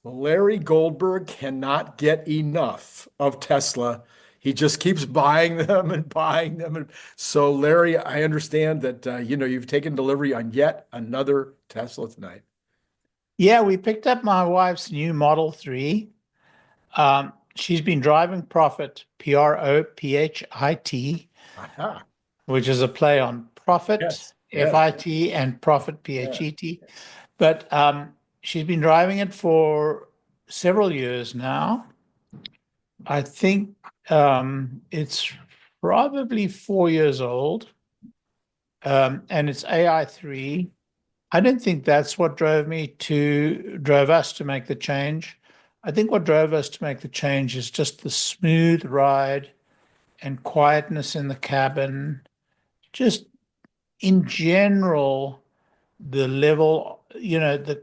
Larry Goldberg cannot get enough of Tesla. He just keeps buying them and buying them. And so, Larry, I understand that you've taken delivery on yet another Tesla tonight. Yeah, we picked up my wife's new Model 3. She's been driving Profit, Prophit, Aha. which is a play on profit, Yes. Yes. FIT, and Profit, Yeah. PHET. But she's been driving it for several years now. I think it's probably 4 years old, and it's AI3. I don't think that's what drove us to make the change. I think what drove us to make the change is just the smooth ride and quietness in the cabin. Just in general, the level, the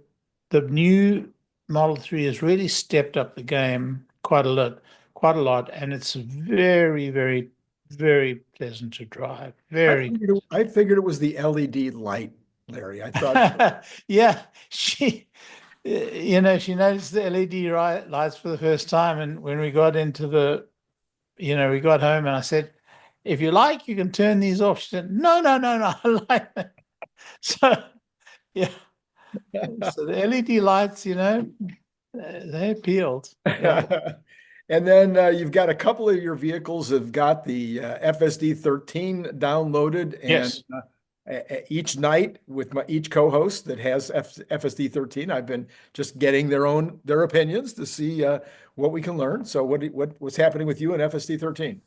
new Model 3 has really stepped up the game quite a lot, and it's very, very, very pleasant to drive. Very. I figured it was the LED light, Larry. I thought, Yeah, she noticed the LED lights for the first time. And when we got we got home and I said, if you like, you can turn these off. She said, no, no, no, no, I like them. So, yeah. So the LED lights, they appealed. Yeah. and then you've got a couple of your vehicles have got the FSD 13 downloaded, and Yes. each night with each co-host that has FSD 13, I've been just getting their opinions to see what we can learn. So what's happening with you in FSD 13?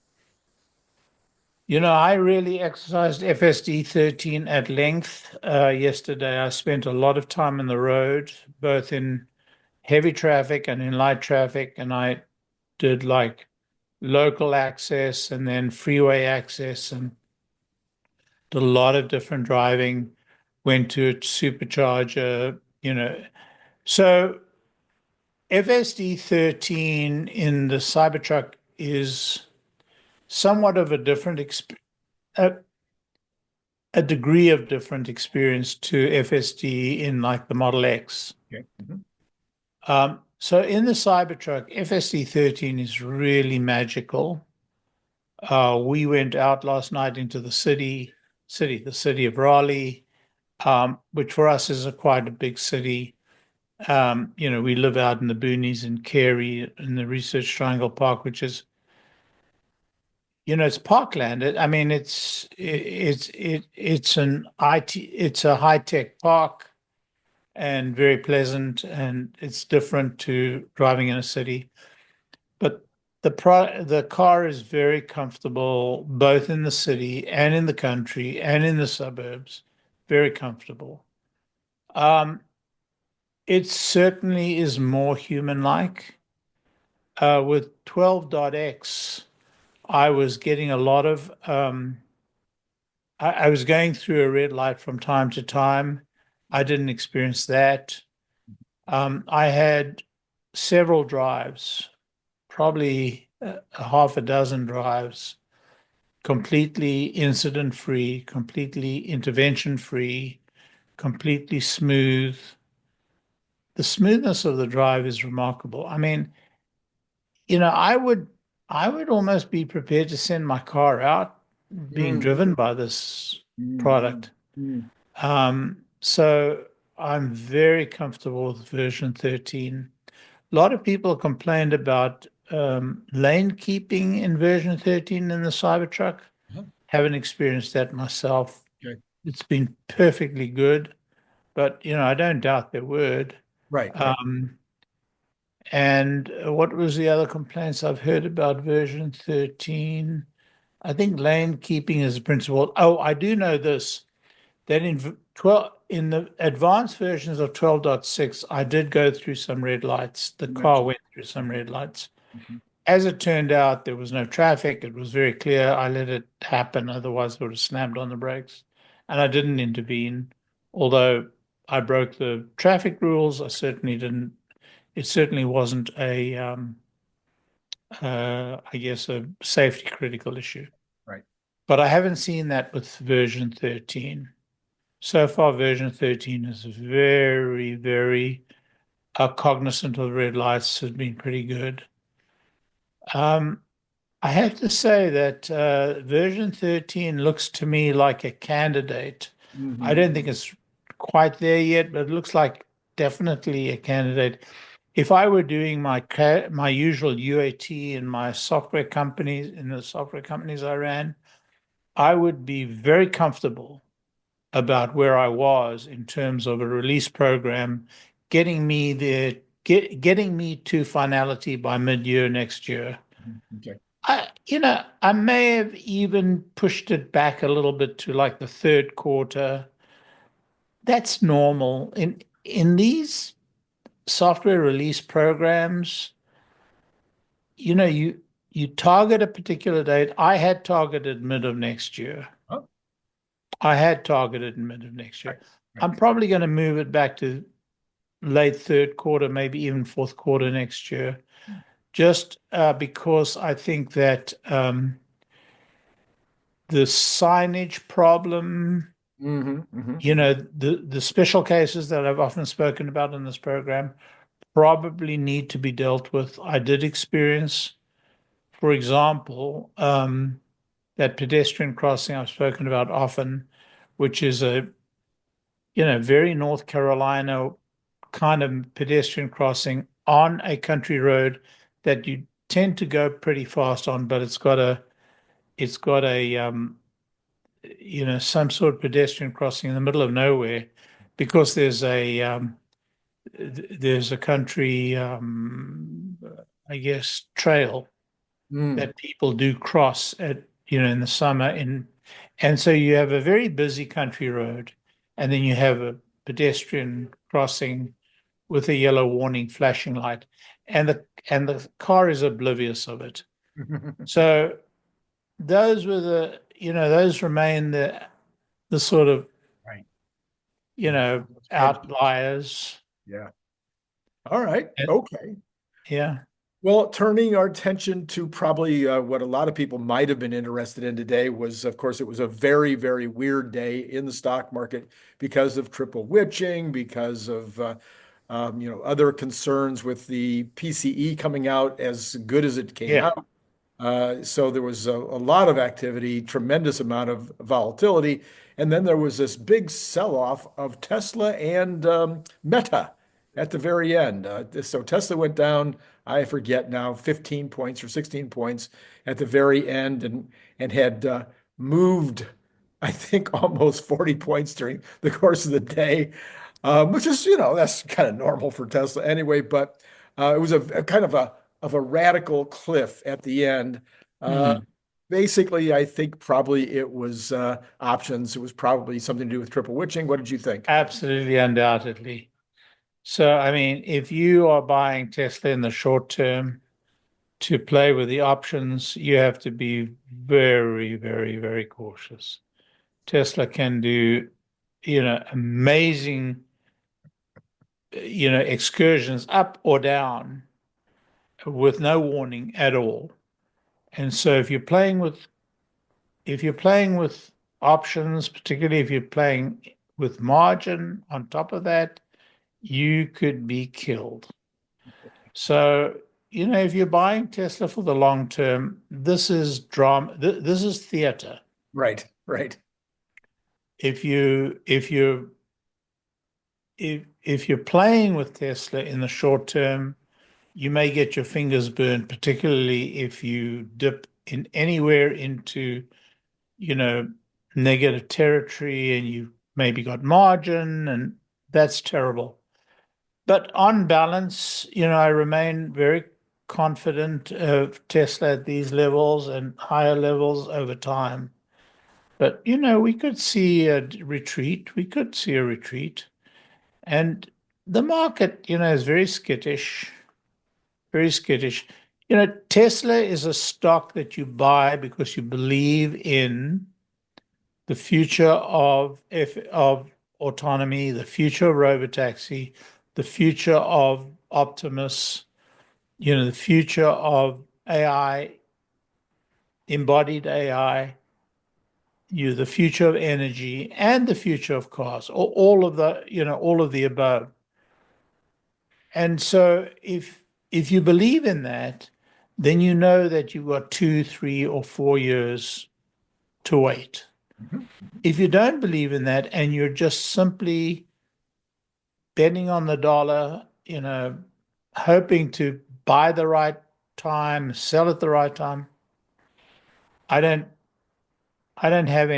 I really exercised FSD 13 at length yesterday. I spent a lot of time on the road, both in heavy traffic and in light traffic, and I did like local access and then freeway access and did a lot of different driving, went to a supercharger. So FSD 13 in the Cybertruck is somewhat of a a degree of different experience to FSD in like the Model X. Okay. So in the Cybertruck, FSD 13 is really magical. We went out last night into the the city of Raleigh, which for us is quite a big city. We live out in the boonies in Cary in the Research Triangle Park, which is, it's parkland. I mean, it's a high-tech park and very pleasant, and it's different to driving in a city. But the car is very comfortable, both in the city and in the country and in the suburbs. Very comfortable. Um, it certainly is more human-like. With 12.x, I was getting a lot of I was going through a red light from time to time. I didn't experience that. I had several drives, probably a half a dozen drives, completely incident free, completely intervention free, completely smooth. The smoothness of the drive is remarkable. I mean, I would almost be prepared to send my car out being Mm, driven by this mm, product. mm. So I'm very comfortable with version 13. A lot of people complained about lane keeping in version 13 in the Cybertruck. Huh? Haven't experienced that myself. Okay. It's been perfectly good, but I don't doubt their word. Right, right. Um, and what was the other complaints I've heard about version 13? I think lane keeping is a principle. Oh, I do know this, that in the advanced versions of 12.6, I did go through some red lights. The You car mentioned. went through some red lights. Mhm. As it turned out, there was no traffic. It was very clear. I let it happen. Otherwise, I would have slammed on the brakes. And I didn't intervene. Although I broke the traffic rules, I certainly didn't. It certainly wasn't I guess, a safety critical issue. Right. But I haven't seen that with version 13. So far, version 13 is very, very are cognizant of red lights has been pretty good. I have to say that version 13 looks to me like a candidate. I don't think it's quite there yet, but it looks like definitely a candidate. If I were doing my usual UAT in my software companies, in the software companies I ran, I would be very comfortable about where I was in terms of a release program, getting me there, getting me to finality by mid-year next year. Okay. I may have even pushed it back a little bit to like the third quarter. That's normal. In these software release programs, you target a particular date. I had targeted mid of next year. Oh, I had targeted mid of next year. right. I'm probably going to move it back to late third quarter, maybe even fourth quarter next year, just because I think that the signage problem, the special cases that I've often spoken about in this program probably need to be dealt with. I did experience, for example, that pedestrian crossing I've spoken about often, which is a very North Carolina kind of pedestrian crossing on a country road that you tend to go pretty fast on, but it's got a some sort of pedestrian crossing in the middle of nowhere because there's a country I guess trail that people do cross at in the summer and so you have a very busy country road and then you have a pedestrian crossing with a yellow warning flashing light and the car is oblivious of it. So those were those remain the sort of Right. outliers. Yeah. All right. Okay. Yeah. Well, turning our attention to probably what a lot of people might have been interested in today was, of course, it was a very, very weird day in the stock market because of triple witching, because of other concerns with the PCE coming out as good as it came Yeah. out. So there was a lot of activity, tremendous amount of volatility, and then there was this big sell-off of Tesla and Meta at the very end. So Tesla went down, I forget now, 15 points or 16 points at the very end, and had moved, I think, almost 40 points during the course of the day, which is that's kind of normal for Tesla anyway. But it was a kind of a radical cliff at the end. Uh, Mm. Basically, I think probably it was options. It was probably something to do with triple witching. What did you think? Absolutely, undoubtedly. So, I mean, if you are buying Tesla in the short term to play with the options, you have to be very, very, very cautious. Tesla can do, amazing, excursions up or down with no warning at all. And so if you're playing with options, particularly if you're playing with margin on top of that, you could be killed. So, if you're buying Tesla for the long term, this is drama. This is theater. Right, right. If you if you if you're playing with Tesla in the short term, you may get your fingers burned, particularly if you dip in anywhere into, negative territory and you maybe got margin, and that's terrible. But on balance, I remain very confident of Tesla at these levels and higher levels over time. But, we could see a retreat. We could see a retreat. And the market, is very skittish, very skittish. Tesla is a stock that you buy because you believe in the future of autonomy, the future of robotaxi, the future of Optimus, the future of AI, embodied AI, the future of energy, and the future of cars, all of the above. And so if you believe in that, then you know that you've got 2, 3, or 4 years to wait. Mhm. If you don't believe in that and you're just simply betting on the dollar, hoping to buy the right time, sell at the right time, I don't I don't have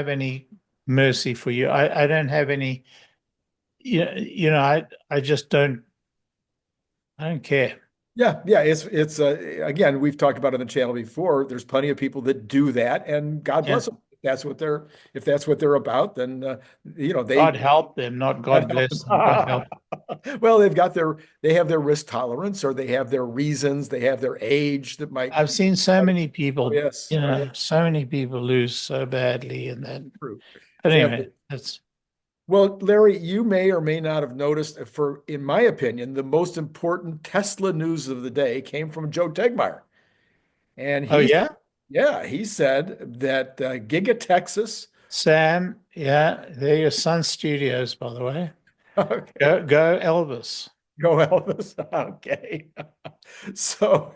any mercy for you. I don't have any I just I don't care. Yeah, yeah, it's again, we've talked about it on the channel before. There's plenty of people that do that, and God Yeah. bless them. If that's what they're about, then they God help them, not God God help bless them. God help. them. Well, they have their risk tolerance, or they have their reasons, they have their age that might. I've seen so many Oh people, yes, oh yeah, so many people lose so badly and then true. but Sadly. anyway, that's Well, Larry, you may or may not have noticed, in my opinion, the most important Tesla news of the day came from Joe Tegmeyer. And oh yeah. yeah, he said that Giga Texas, Sam, yeah, they're your son's studios, by the way. okay, Go Elvis. go Elvis, okay. So,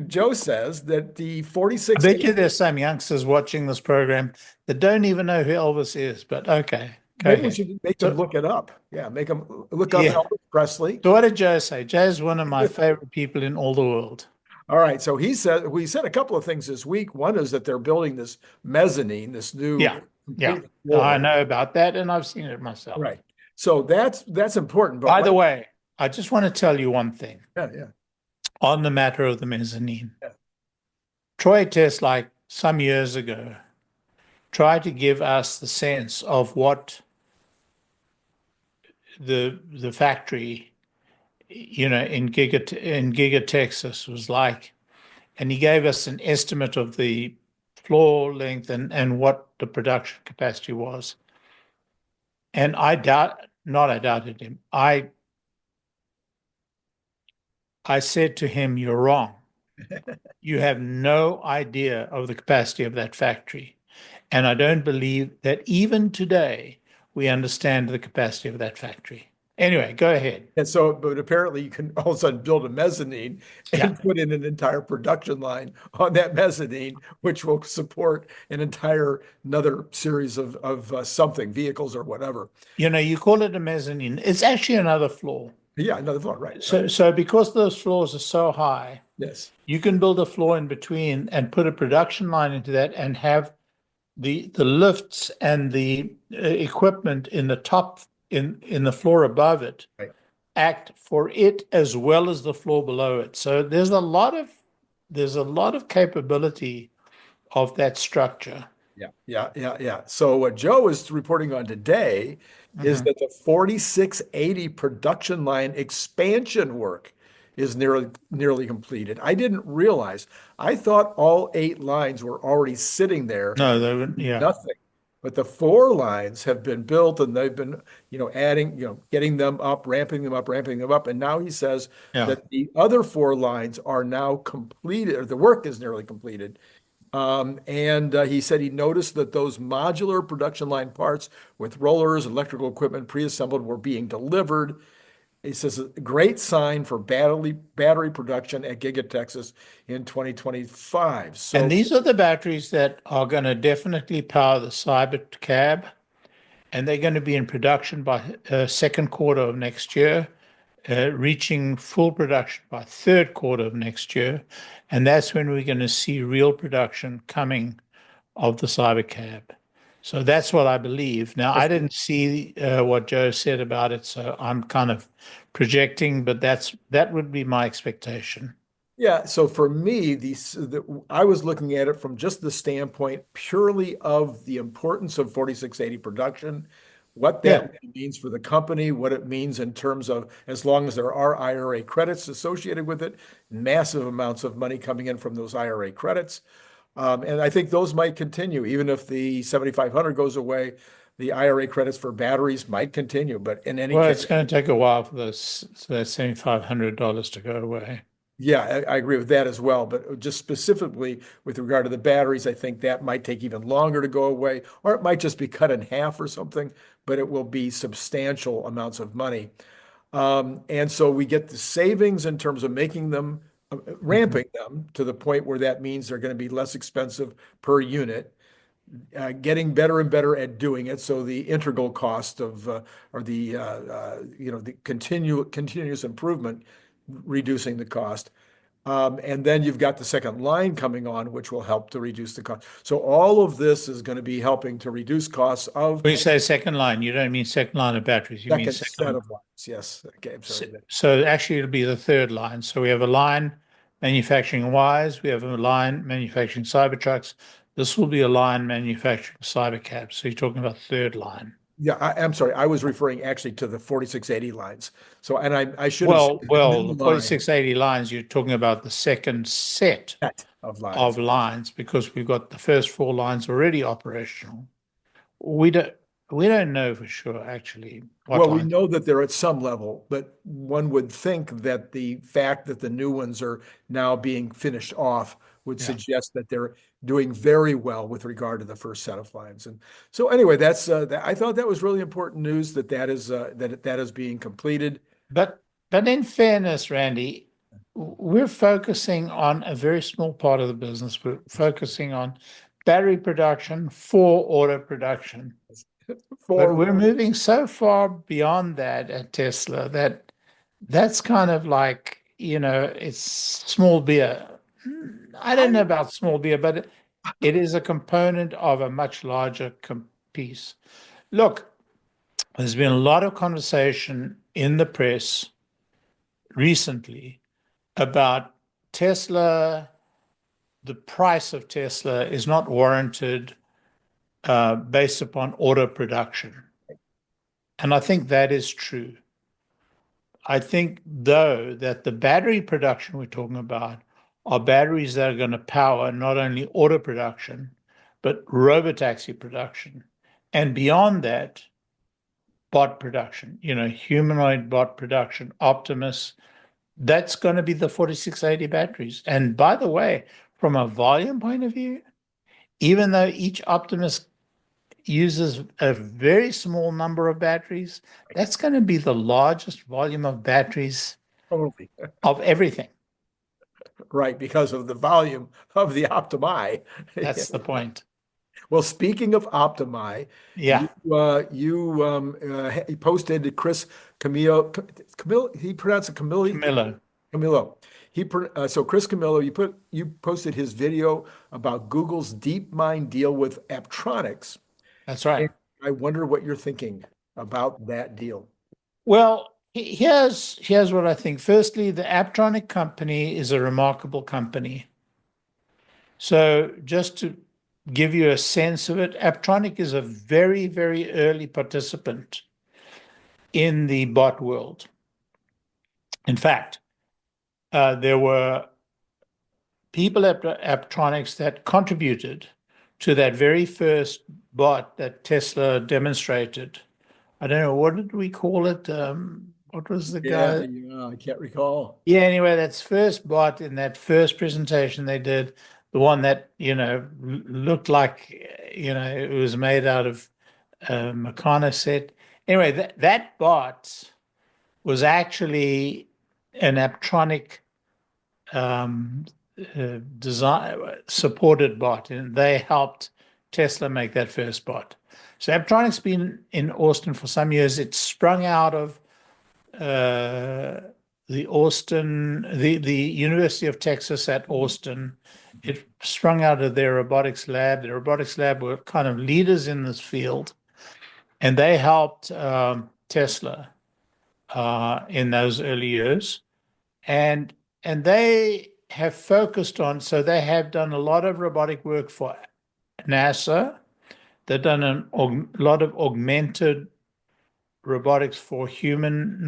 Joe says that the I bet 4680, you there's some youngsters watching this program that don't even know who Elvis is, but okay, go maybe we ahead. should make them So, look it up. Yeah, make them look up yeah. Elvis Presley. So what did Joe say? Joe's one of my favorite people in all the world. All right, so we said a couple of things this week. One is that they're building this mezzanine, this new Yeah, yeah. complete I floor. know about that, and I've seen it myself. Right. So that's important. But By what? the way, I just want to tell you one thing Yeah, yeah, on the matter of the mezzanine. yeah. Troy Test, like some years ago, tried to give us the sense of what the factory, in Giga Texas was like, and he gave us an estimate of the floor length and what the production capacity was. And I doubted him. I said to him, "You're wrong. You have no idea of the capacity of that factory." And I don't believe that even today we understand the capacity of that factory. Anyway, go ahead. And so, but apparently you can all of a sudden build a mezzanine Yeah. and put in an entire production line on that mezzanine, which will support another series of something, vehicles or whatever. You call it a mezzanine. It's actually another floor. Yeah, another floor, right, right. So because those floors are so high, Yes. you can build a floor in between and put a production line into that and have the lifts and the equipment in the top in the floor above it Right. act for it as well as the floor below it. So there's a lot of capability of that structure. Yeah, yeah, yeah, yeah. So what Joe is reporting on today is Mhm. that the 4680 production line expansion work is nearly completed. I didn't realize. I thought all 8 lines were already sitting there, No, they would, yeah, nothing. But the 4 lines have been built and they've been, adding, getting them up, ramping them up. And now he says yeah. that the other 4 lines are now completed, or the work is nearly completed. And he said he noticed that those modular production line parts with rollers, electrical equipment pre-assembled were being delivered. He says a great sign for battery production at Giga Texas in 2025. And So these are the batteries that are going to definitely power the Cybercab, and they're going to be in production by second quarter of next year, reaching full production by third quarter of next year. And that's when we're going to see real production coming of the Cybercab. So that's what I believe. Now, I didn't see what Joe said about it, so I'm kind of projecting, but that would be my expectation. yeah, so for me, I was looking at it from just the standpoint purely of the importance of 4680 production, what that Yeah. really means for the company, what it means in terms of as long as there are IRA credits associated with it, massive amounts of money coming in from those IRA credits. And I think those might continue, even if the 7500 goes away, the IRA credits for batteries might continue. But in any Well, case, it's going to take a while for that $7,500 to go away. yeah, I agree with that as well. But just specifically with regard to the batteries, I think that might take even longer to go away, or it might just be cut in half or something, but it will be substantial amounts of money. And so we get the savings in terms of making them, ramping them to the point where that means they're going to be less expensive per unit, getting better and better at doing it. So the integral cost of, or the, the continuous improvement, reducing the cost. And then you've got the second line coming on, which will help to reduce the cost. So all of this is going to be helping to reduce costs of When you say second line, you don't mean second line of batteries, you mean second set second. of lines. Yes. Okay. I'm sorry. So actually it'll be the third line. So we have a line manufacturing wires, we have a line manufacturing Cybertrucks. This will be a line manufacturing Cybercabs. So you're talking about third line. Yeah, I'm sorry. I was referring actually to the 4680 lines. So, and I should have said Well, new the line 4680 lines, you're talking about the second set set of lines. of lines because we've got the first four lines already operational. We don't know for sure actually what Well, we lines. know that they're at some level, but one would think that the fact that the new ones are now being finished off would Yeah. suggest that they're doing very well with regard to the first set of lines. And so anyway, that's I thought that was really important news that that is being completed. But in fairness, Randy, we're focusing on a very small part of the business. We're focusing on battery production for auto production. But we're moving so far beyond that at Tesla that that's kind of like, it's small beer. I don't know about small beer, but it is a component of a much larger piece. Look, there's been a lot of conversation in the press recently about Tesla. The price of Tesla is not warranted based upon auto production. And I think that is true. I think, though, that the battery production we're talking about are batteries that are going to power not only auto production, but robotaxi production. And beyond that, bot production, humanoid bot production, Optimus, that's going to be the 4680 batteries. And by the way, from a volume point of view, even though each Optimus uses a very small number of batteries, that's going to be the largest volume of batteries Totally. of everything. Right, because of the volume of the Optimi. That's the point. Well, speaking of Optimi, Yeah. he posted Chris Camillo, he pronounced it Camillo. Camillo. So Chris Camillo, you posted his video about Google's DeepMind deal with Apptronics. That's right. And I wonder what you're thinking about that deal. Well, here's what I think. Firstly, the Apptronic company is a remarkable company. So just to give you a sense of it, Apptronic is a very, very early participant in the bot world. In fact, there were people at Apptronics that contributed to that very first bot that Tesla demonstrated. I don't know, what did we call it? What was the guy? Yeah, I can't recall. Yeah, anyway, that's first bot in that first presentation they did, the one that, looked like, it was made out of Meccano set. Anyway, that bot was actually an Apptronic design supported bot, and they helped Tesla make that first bot. So Apptronic's been in Austin for some years. It sprung out of the University of Texas at Austin. It sprung out of their robotics lab. The robotics lab were kind of leaders in this field, and they helped Tesla in those early years. And they have focused on, so they have done a lot of robotic work for NASA. They've done a lot of augmented robotics for humans,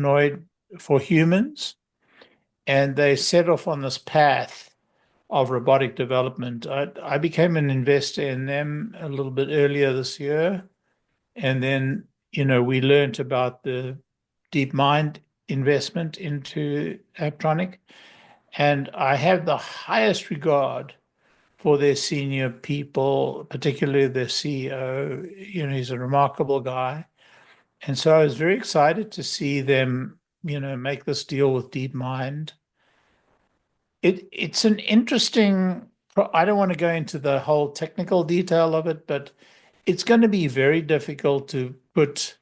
and they set off on this path of robotic development. I became an investor in them a little bit earlier this year, and then we learned about the DeepMind investment into Apptronic, and I have the highest regard for their senior people, particularly their CEO. He's a remarkable guy. And so I was very excited to see them make this deal with DeepMind. It's an interesting. I don't want to go into the whole technical detail of it, but it's going to be very difficult to put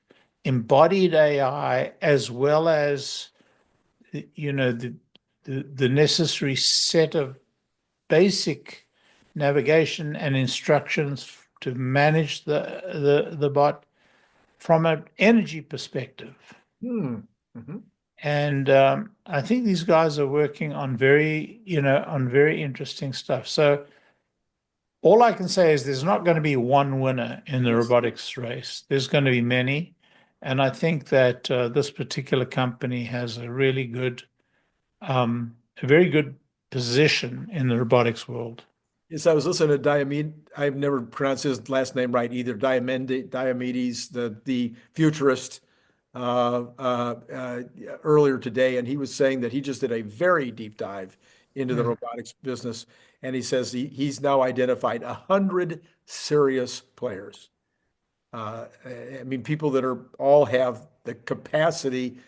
embodied AI as well as the necessary set of basic navigation and instructions to manage the bot from an energy perspective. Hmm. Mhm. And I think these guys are working on very interesting stuff. So all I can say is there's not going to be one winner in the Yes. robotics race. There's going to be many. And I think that this particular company has a very good position in the robotics world. Yes, I was listening to Diomed. I've never pronounced his last name right either. Diomedes, the futurist, earlier today, and he was saying that he just did a very deep dive into the Mm. robotics business, and he says he's now identified 100 serious players. I mean, people that are all have the capacity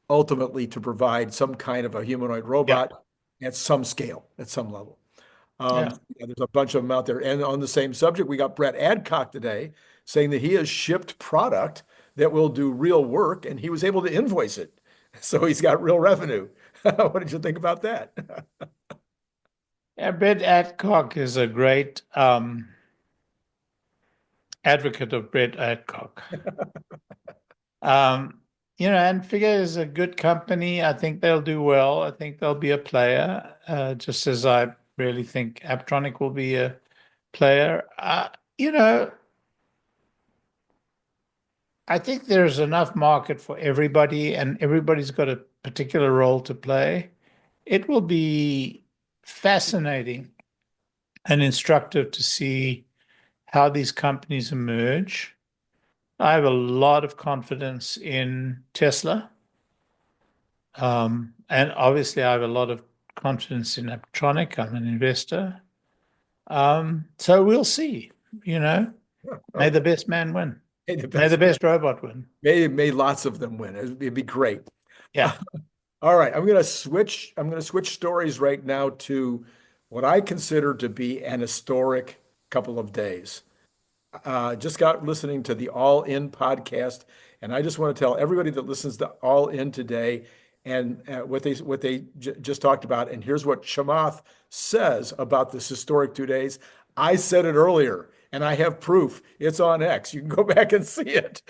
ultimately to provide some kind of a humanoid Yeah, robot at some scale, at some level. yeah. Yeah, there's a bunch of them out there. And on the same subject, we got Brett Adcock today saying that he has shipped product that will do real work and he was able to invoice it. So he's got real revenue. What did you think about that? Yeah, Brett Adcock is a great advocate of Brett Adcock. Um, and Figure is a good company. I think they'll do well. I think they'll be a player, just as I really think Aptronic will be a player. You know, I think there's enough market for everybody, and everybody's got a particular role to play. It will be fascinating and instructive to see how these companies emerge. I have a lot of confidence in Tesla. And obviously, I have a lot of confidence in Aptronic. I'm an investor. So we'll see. May the best man win. May the May the best, best robot win. may lots of them win. It'd be great. Yeah. All right, I'm gonna switch stories right now to what I consider to be an historic couple of days. Just got listening to the All In podcast, and I just want to tell everybody that listens to All In today and what they just talked about. And here's what Chamath says about this historic 2 days. I said it earlier, and I have proof. It's on X. You can go back and see it.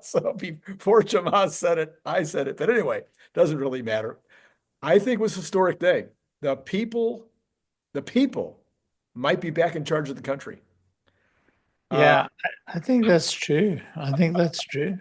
So before Chamath said it, I said it. But anyway, doesn't really matter. I think it was a historic day. The people, the people might be back in charge of the country. Uh, Yeah. I think that's true. I think that's true.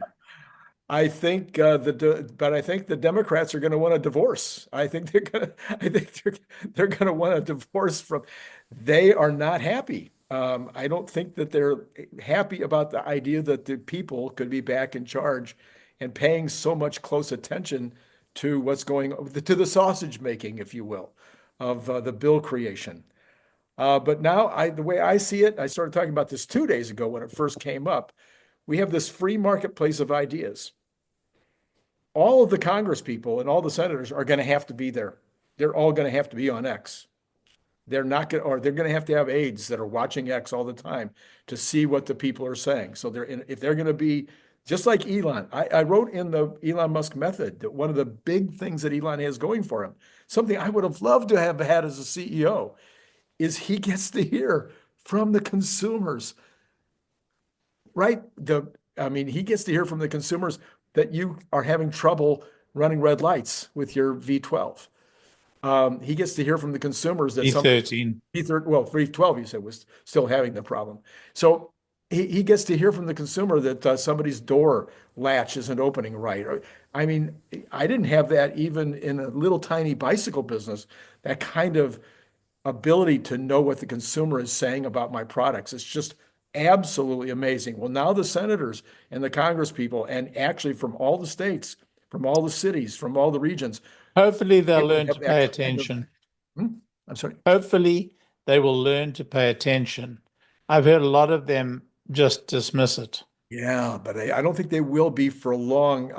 but I think the Democrats are going to want a divorce. I think they're going to want a divorce from. They are not happy. I don't think that they're happy about the idea that the people could be back in charge and paying so much close attention to what's going on, to the sausage making, if you will, of the bill creation. But now, the way I see it, I started talking about this 2 days ago when it first came up. We have this free marketplace of ideas. All of the Congress people and all the senators are going to have to be there. They're all going to have to be on X. They're not going, or they're going to have aides that are watching X all the time to see what the people are saying. So if they're going to be just like Elon, I wrote in the Elon Musk method that one of the big things that Elon has going for him, something I would have loved to have had as a CEO, is he gets to hear from the consumers, right? I mean, he gets to hear from the consumers that you are having trouble running red lights with your V12. He gets to hear from the consumers that some E13. V12 you said was still having the problem. So he gets to hear from the consumer that somebody's door latch isn't opening right. I mean, I didn't have that even in a little tiny bicycle business. That kind of ability to know what the consumer is saying about my products. It's just absolutely amazing. Well, now the senators and the Congress people, and actually from all the states, from all the cities, from all the regions, Hopefully they they'll will learn have to pay that kind of, attention. I'm sorry. Hopefully they will learn to pay attention. I've heard a lot of them just dismiss it. Yeah, but I don't think they will be for long.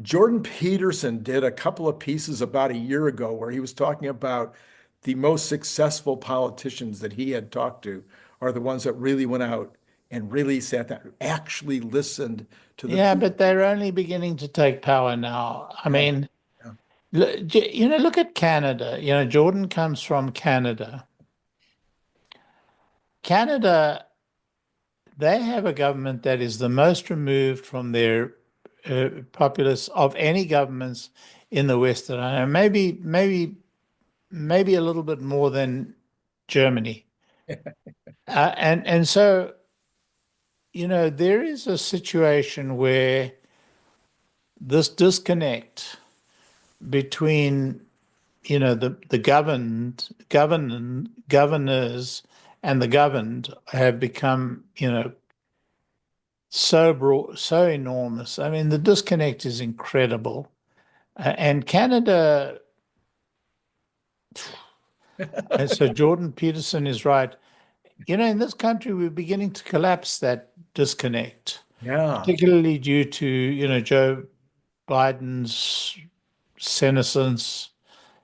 Jordan Peterson did a couple of pieces about a year ago where he was talking about the most successful politicians that he had talked to are the ones that really went out and really sat down, actually listened to the Yeah, people. but they're only beginning to take power now. I Yeah, mean, yeah, look at Canada. Jordan comes from Canada. Canada, they have a government that is the most removed from their populace of any governments in the West that I know. Maybe a little bit more than Germany. And so, there is a situation where this disconnect between the governors and the governed have become so broad, so enormous. I mean, the disconnect is incredible. And Canada, and so Jordan Peterson is right. In this country, we're beginning to collapse that disconnect, yeah. particularly due to Joe Biden's senescence,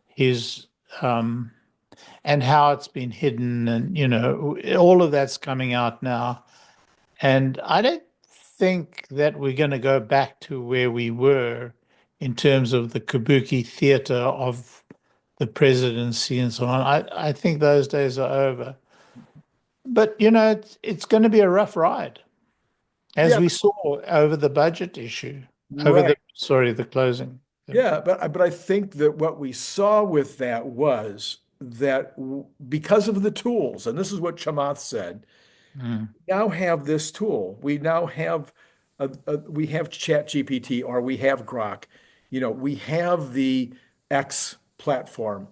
his and how it's been hidden, and all of that's coming out now. And I don't think that we're going to go back to where we were in terms of the kabuki theater of the presidency and so on. I think those days are over. But it's going to be a rough ride, as Yeah, we saw over the budget issue, right. the closing. Yeah, but I think that what we saw with that was that because of the tools, and this is what Chamath said, Mm. now have this tool. We now have we have Chat GPT or we have Grok. We have the X platform.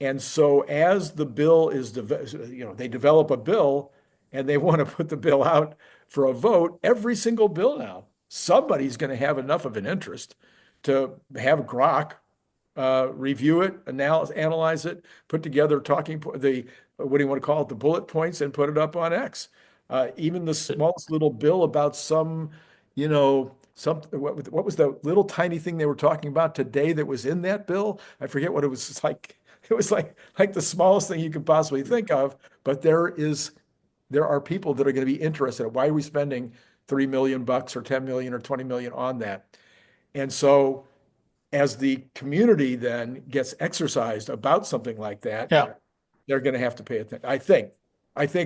And so as the bill is, they develop a bill and they want to put the bill out for a vote, every single bill now, somebody's going to have enough of an interest to have Grok review it, analyze it, put together the what do you want to call it, the bullet points, and put it up on X. Even the smallest little bill about what was the little tiny thing they were talking about today that was in that bill? I forget what it was. It's like it was like the smallest thing you could possibly think of. But there are people that are going to be interested. Why are we spending $3 million or 10 million or 20 million on that? And so as the community then gets exercised about something like that, Yeah, they're going to have to pay attention. I think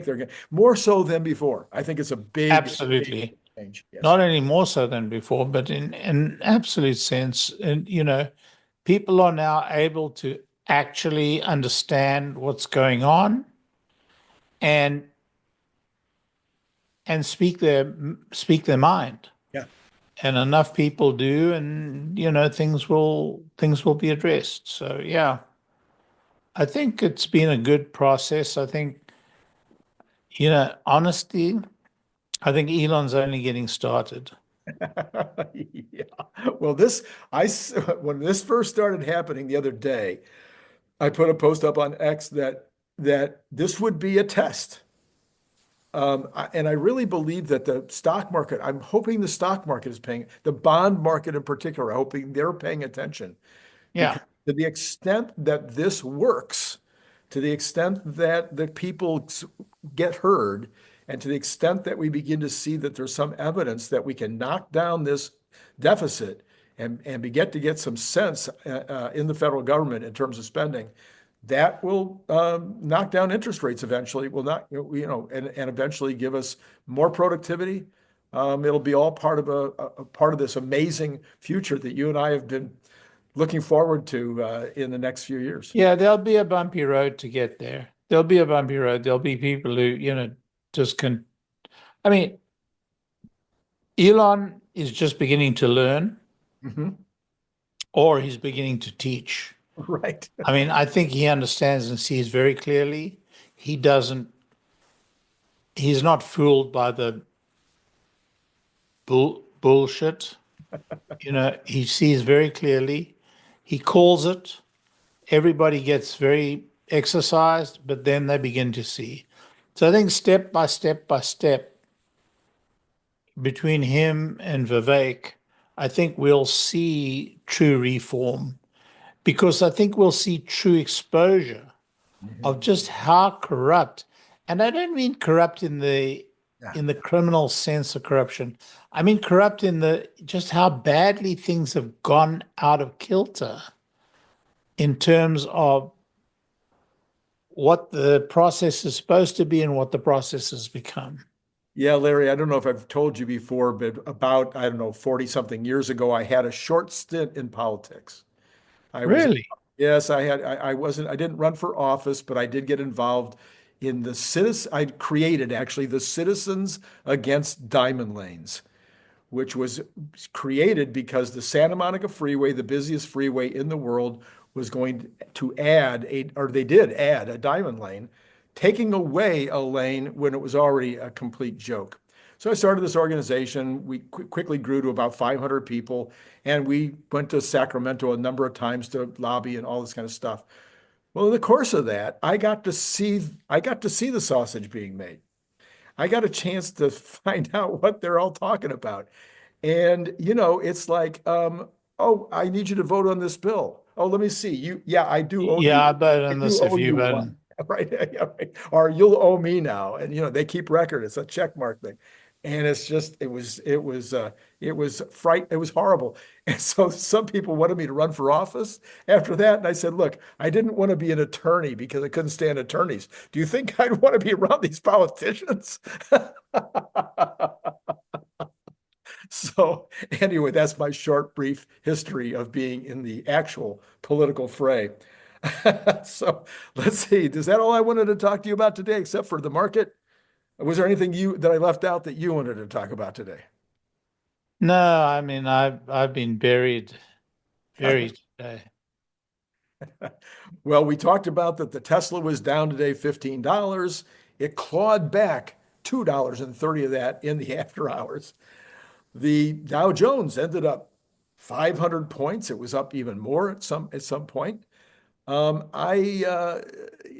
they're going more so than before. I think it's a big absolutely. change. Yes. Not any more so than before, but in an absolute sense. And, people are now able to actually understand what's going on and speak their mind. Yeah. And enough people do, and things will be addressed. So yeah, I think it's been a good process. I think, honestly, I think Elon's only getting started. Yeah. Well, when this first started happening the other day, I put a post up on X that this would be a test. And I really believe that the stock market, I'm hoping the stock market is the bond market in particular, I'm hoping they're paying attention Yeah. because to the extent that this works, to the extent that the people get heard, and to the extent that we begin to see that there's some evidence that we can knock down this deficit and begin to get some sense in the federal government in terms of spending, that will knock down interest rates eventually. Will not, and eventually give us more productivity. It'll be all part of a part of this amazing future that you and I have been looking forward to in the next few years. Yeah, there'll be a bumpy road to get there. There'll be a bumpy road. There'll be people who, just can. I mean, Elon is just beginning to learn, Mhm. or he's beginning to teach. Right. I mean, I think he understands and sees very clearly. He doesn't, he's not fooled by the bullshit. He sees very clearly. He calls it. Everybody gets very exercised, but then they begin to see. So I think step by step by step, between him and Vivek, I think we'll see true reform because I think we'll see true exposure of Mhm. just how corrupt, and I don't mean corrupt Yeah. in the criminal sense of corruption. I mean corrupt in the just how badly things have gone out of kilter in terms of what the process is supposed to be and what the process has become. Yeah, Larry, I don't know if I've told you before, but about, I don't know, 40 something years ago, I had a short stint in politics. I was, Really? yes, I wasn't, I didn't run for office, but I did get involved in the citizen, I created actually the Citizens Against Diamond Lanes, which was created because the Santa Monica Freeway, the busiest freeway in the world, was going to add or they did add a diamond lane, taking away a lane when it was already a complete joke. So I started this organization. We quickly grew to about 500 people, and we went to Sacramento a number of times to lobby and all this kind of stuff. Well, in the course of that, I got to see the sausage being made. I got a chance to find out what they're all talking about. And, it's like, oh, I need you to vote on this bill. Oh, let me see. Yeah, Yeah, but I on do this, if owe you you but one. Right. Yeah, right. Or you'll owe me now. And, they keep record. It's a check mark thing. And it's just, it was it was horrible. And so some people wanted me to run for office after that. And I said, look, I didn't want to be an attorney because I couldn't stand attorneys. Do you think I'd want to be around these politicians? So anyway, that's my short, brief history of being in the actual political fray. So let's see. Is that all I wanted to talk to you about today, except for the market? Was there anything that I left out that you wanted to talk about today? no, I mean I've been buried today. Well, we talked about that the Tesla was down today $15. It clawed back $2.30 of that in the after hours. The Dow Jones ended up 500 points. It was up even more at some point. I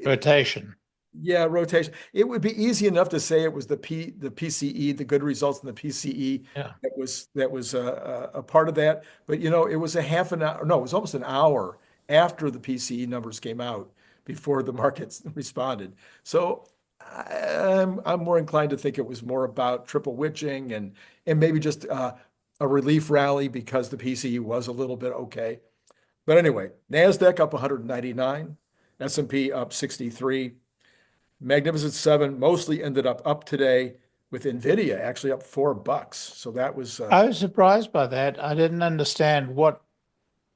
Rotation. Yeah, rotation. It would be easy enough to say it was the PCE, the good results in the PCE Yeah. that was a part of that. But it was a half an hour. No, it was almost an hour after the PCE numbers came out before the markets responded. So I'm more inclined to think it was more about triple witching and maybe just a relief rally because the PCE was a little bit okay. But anyway, Nasdaq up 199, S&P up 63. Magnificent Seven mostly ended up today with Nvidia actually up $4. So that was I was surprised by that. I didn't understand what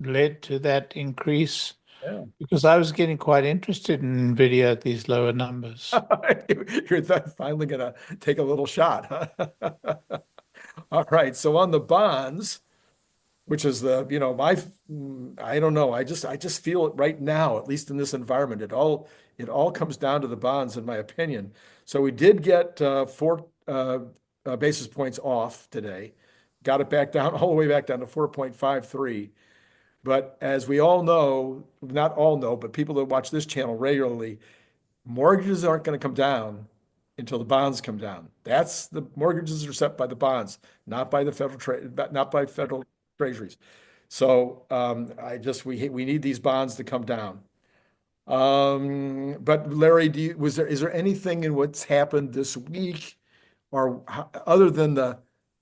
led to that increase yeah. because I was getting quite interested in Nvidia at these lower numbers. You're finally gonna take a little shot, huh? All right. So on the bonds, which is I don't know. I just feel it right now, at least in this environment. It all comes down to the bonds, in my opinion. So we did get 4 basis points off today, got it back down all the way back down to 4.53. But as we all know, not all know, but people that watch this channel regularly, mortgages aren't going to come down until the bonds come down. That's the mortgages are set by the bonds, not by the not by federal treasuries. So we need these bonds to come down. But Larry, is there anything in what's happened this week, or other than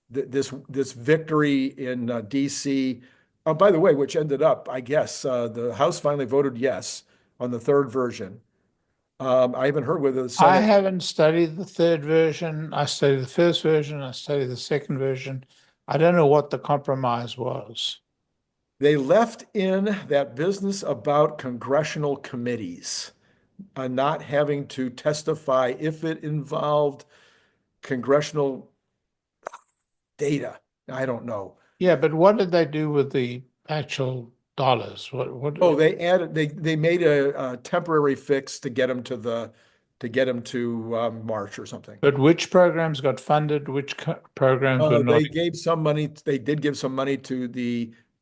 this victory in DC? Oh, by the way, which ended up, I guess, the House finally voted yes on the third version. I haven't heard whether the I Senate. haven't studied the third version. I studied the first version. I studied the second version. I don't know what the compromise was. They left in that business about congressional committees, not having to testify if it involved congressional data. I don't know. Yeah, but what did they do with the actual dollars? Oh, they made a temporary fix to get them to March or something. but which programs got funded? Which programs were not? They gave some money. They did give some money to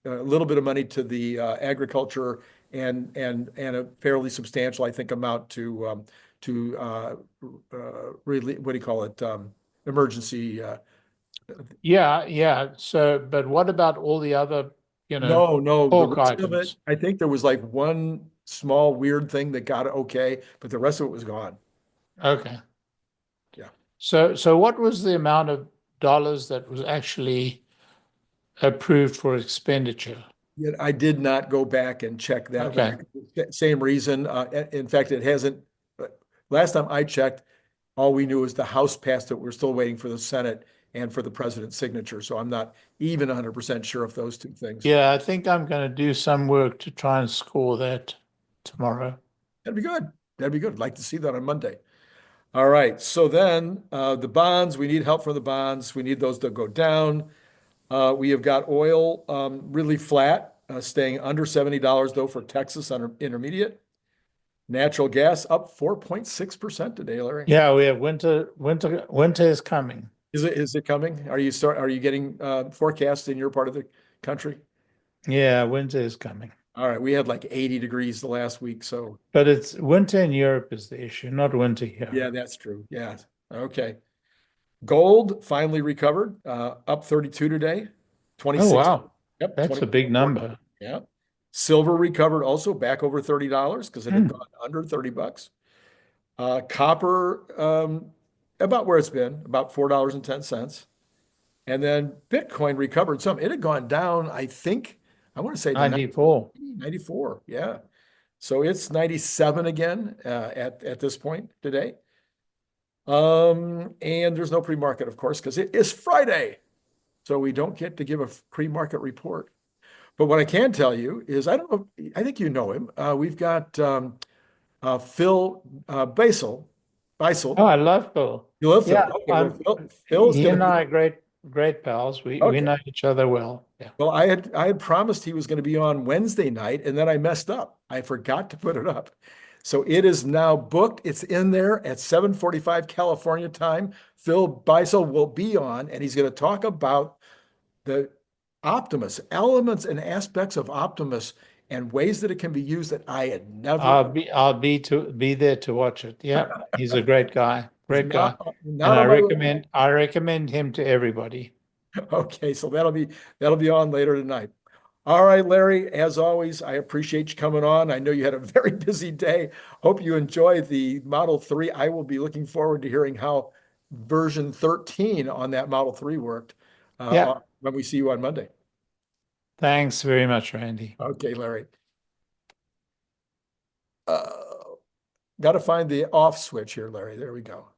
a little bit of money to the agriculture and a fairly substantial, I think, amount to really, what do you call it? Emergency Yeah, yeah. So, but what about all the other, No, the pork rest of it, items? I think there was like one small weird thing that got it okay, but the rest of it was gone. Okay. Yeah. So what was the amount of dollars that was actually approved for expenditure? Yet I did not go back and check that, Okay. Larry. Same reason. In fact, it hasn't. Last time I checked, all we knew was the House passed it. We're still waiting for the Senate and for the president's signature. So I'm not even 100% sure of those two things. Yeah, I think I'm going to do some work to try and score that tomorrow. That'd be good. That'd be good. I'd like to see that on Monday. All right. So then the bonds, we need help from the bonds. We need those to go down. We have got oil really flat, staying under $70 though for Texas under intermediate. Natural gas up 4.6% today, Larry. Yeah, we have winter is coming. Is it coming? Are you getting forecasts in your part of the country? Yeah, winter is coming. All right, we had like 80 degrees the last week, so But it's winter in Europe is the issue, not winter yeah, here. that's true. Yeah. Okay. Gold finally recovered, up 32 today, Oh, 26. wow. Yep, That's a big 24. number. Yeah. Silver recovered also back over $30 because it had Hmm. gone under $30. Copper, about where it's been, about $4.10. And then Bitcoin recovered some. It had gone down, I think, I want to say to 94. 94. Yeah. So it's 97 again at this point today. And there's no pre-market, of course, because it is Friday. So we don't get to give a pre-market report. But what I can tell you is, I don't know, I think you know him. We've got Phil Oh, Beisel. I love Phil. You love Phil. Yeah, Okay, well, Phil is he going to and be I are great pals. We okay. know each other well. Yeah. Well, I had promised he was going to be on Wednesday night, and then I messed up. I forgot to put it up. So it is now booked. It's in there at 7:45 California time. Phil Beisel will be on, and he's going to talk about the Optimus, elements and aspects of Optimus and ways that it can be used that I had never. I'll be there to watch it. Yeah, he's a great guy. It's Great guy. And not I on my list. recommend him to everybody. Okay, so that'll be on later tonight. All right, Larry, as always, I appreciate you coming on. I know you had a very busy day. Hope you enjoy the Model 3. I will be looking forward to hearing how version 13 on that Model 3 worked Yeah. when we see you on Monday. Thanks very much, Randy. Okay, Larry. Uh, Got to find the off switch here, Larry. There we go.